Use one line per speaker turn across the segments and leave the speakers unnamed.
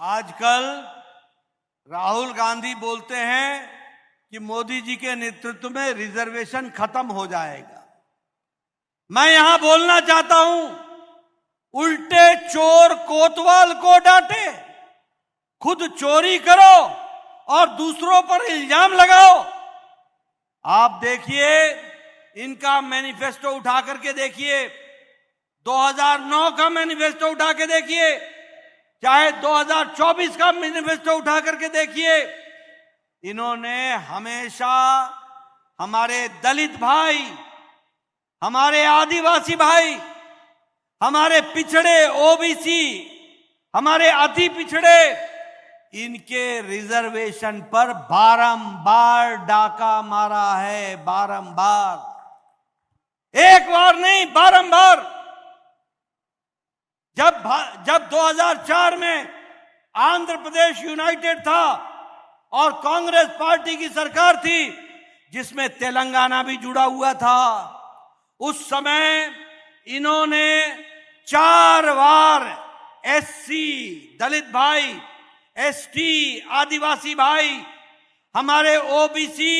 आजकल राहुल गांधी बोलते हैं कि मोदी जी के नेतृत्व में रिजर्वेशन खत्म हो जाएगा। मैं यहां बोलना चाहता हूं, उल्टे चोर कोतवाल को डांटे, खुद चोरी करो और दूसरों पर इल्जाम लगाओ। आप देखिए, इनका मैनिफेस्टो उठा करके देखिए, 2009 का मैनिफेस्टो उठा के देखिए, चाहे 2024 का मैनिफेस्टो उठा करके देखिए। इन्होंने हमेशा हमारे दलित भाई, हमारे आदिवासी भाई, हमारे पिछड़े ओबीसी, हमारे अति पिछड़े, इनके रिजर्वेशन पर बारंबार डाका मारा है। बारंबार, एक बार नहीं, बारंबार। जब 2004 में आंध्र प्रदेश यूनाइटेड था और कांग्रेस पार्टी की सरकार थी जिसमें तेलंगाना भी जुड़ा हुआ था, उस समय इन्होंने 4 बार एससी दलित भाई, एसटी आदिवासी भाई, हमारे ओबीसी,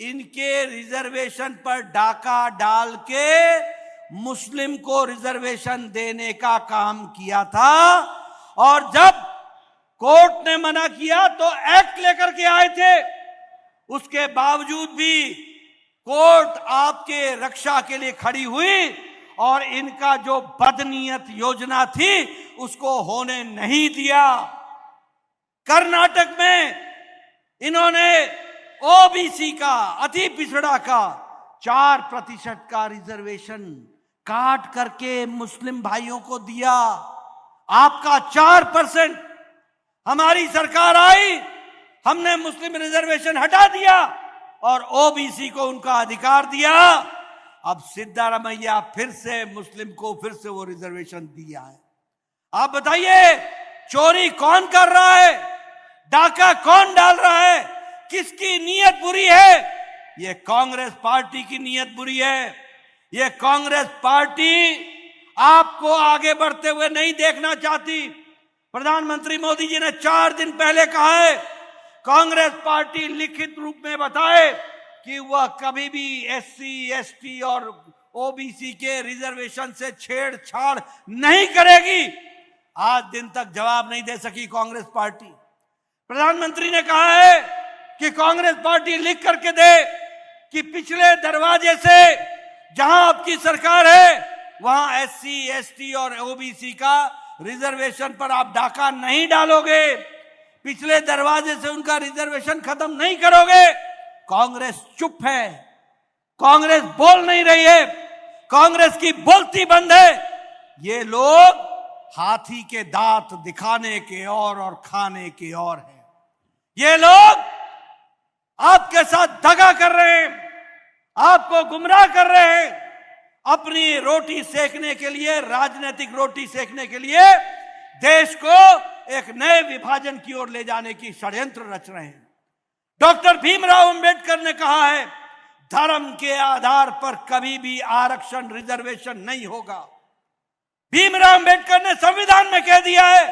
इनके रिजर्वेशन पर डाका डाल के मुस्लिम को रिजर्वेशन देने का काम किया था। और जब कोर्ट ने मना किया तो एक्ट लेकर के आए थे, उसके बावजूद भी कोर्ट आपके रक्षा के लिए खड़ी हुई और इनका जो बदनीयत योजना थी उसको होने नहीं दिया। कर्नाटक में इन्होंने ओबीसी का, अति पिछड़ा का 4% का रिजर्वेशन काट करके मुस्लिम भाइयों को दिया। आपका 4%, हमारी सरकार आई, हमने मुस्लिम रिजर्वेशन हटा दिया और ओबीसी को उनका अधिकार दिया। अब सिद्धारमैया फिर से मुस्लिम को फिर से वो रिजर्वेशन दिया है। आप बताइए, चोरी कौन कर रहा है? डाका कौन डाल रहा है? किसकी नीयत बुरी है? ये कांग्रेस पार्टी की नीयत बुरी है। ये कांग्रेस पार्टी आपको आगे बढ़ते हुए नहीं देखना चाहती। प्रधानमंत्री मोदी जी ने 4 दिन पहले कहा है, कांग्रेस पार्टी लिखित रूप में बताए कि वह कभी भी एससी, एसटी और ओबीसी के रिजर्वेशन से छेड़छाड़ नहीं करेगी। आज दिन तक जवाब नहीं दे सकी कांग्रेस पार्टी। प्रधानमंत्री ने कहा है कि कांग्रेस पार्टी लिख करके दे कि पिछले दरवाजे से जहां आपकी सरकार है वहां एससी, एसटी और ओबीसी का रिजर्वेशन पर आप डाका नहीं डालोगे, पिछले दरवाजे से उनका रिजर्वेशन खत्म नहीं करोगे। कांग्रेस चुप है, कांग्रेस बोल नहीं रही है, कांग्रेस की बोलती बंद है। ये लोग हाथी के दांत दिखाने के और खाने के और है। ये लोग आपके साथ दगा कर रहे हैं, आपको गुमराह कर रहे हैं। अपनी रोटी सेकने के लिए, राजनीतिक रोटी सेकने के लिए देश को एक नए विभाजन की ओर ले जाने की षड्यंत्र रच रहे हैं। डॉक्टर भीमराव अंबेडकर ने कहा है, धर्म के आधार पर कभी भी आरक्षण, रिजर्वेशन नहीं होगा। भीमराव अंबेडकर ने संविधान में कह दिया है।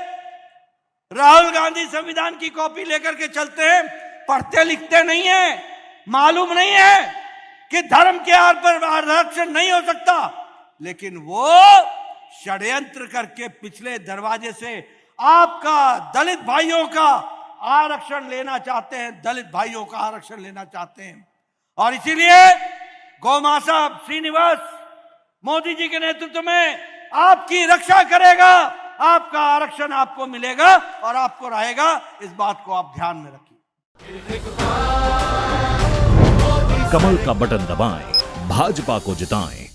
राहुल गांधी संविधान की कॉपी लेकर के चलते हैं, पढ़ते लिखते नहीं है, मालूम नहीं है कि धर्म के आधार पर आरक्षण नहीं हो सकता, लेकिन वो षड्यंत्र करके पिछले दरवाजे से आपका, दलित भाइयों का आरक्षण लेना चाहते हैं, दलित भाइयों का आरक्षण लेना चाहते हैं। और इसीलिए गौमाता श्रीनिवास मोदी जी के नेतृत्व में आपकी रक्षा करेगा, आपका आरक्षण आपको मिलेगा और आपको रहेगा। इस बात को आप ध्यान में रखिए।
कमल का बटन दबाएं, भाजपा को जिताएं।